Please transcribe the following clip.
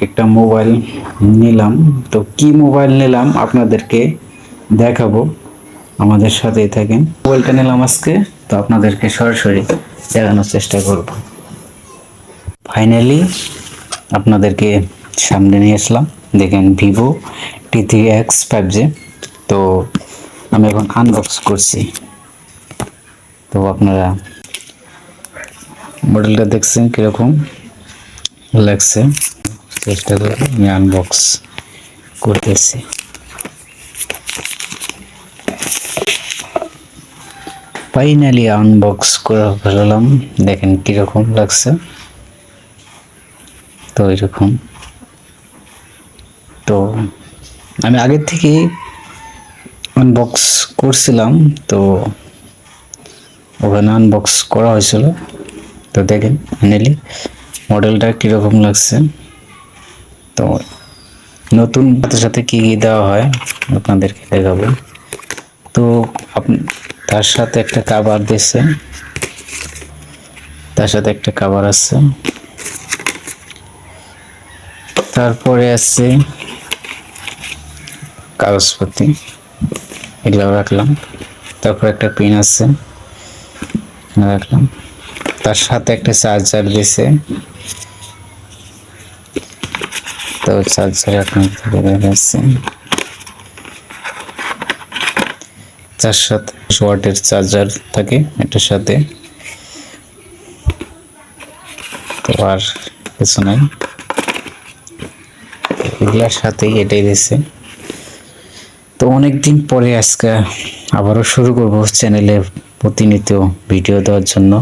একটা মোবাইল নিলাম। তো কি মোবাইল নিলাম আপনাদেরকে দেখাবো, আমাদের সাথেই থাকেন। মোবাইলটা নিলাম আজকে, তো আপনাদেরকে সরাসরি দেখানোর চেষ্টা করব। ফাইনালি আপনাদেরকে সামনে নিয়ে আসলাম। দেখেন ভিভো T3X 5G। তো আমি এখন আনবক্স করছি। তো আপনারা মডেলটা দেখছেন কিরকম লাগছে, চেষ্টা করে আমি আনবক্স করতেছি। ফাইনালি আনবক্স করে ফেললাম। দেখেন কিরকম লাগছে। তো এরকম, তো আমি আগের থেকেই আনবক্স করছিলাম, তো ওখানে আনবক্স করা হয়েছিল। তো দেখেন ফাইনালি মডেলটা কিরকম লাগছে। তো নতুন সাথে সাথে কি কি দেওয়া হয় আপনাদেরকে দেখাবো। তো তার সাথে একটা কভার দিয়েছে, তার সাথে একটা কভার আছে, তারপরে আছে কাগজপত্র, এগুলো রাখলাম। তারপর একটা পিন আছে, রাখলাম। তার সাথে একটা চার্জার দিয়েছে। তো চার্জার আপনাদের দেখাচ্ছি। 400 ওয়াটের চার্জার থাকে এটার সাথে। তো আর কিছু নাই, এগুলার সাথেই এটাই দিছে। তো অনেকদিন পরে আজকে আবারও শুরু করব চ্যানেলে প্রতিনিয়ত ভিডিও দেওয়ার জন্য।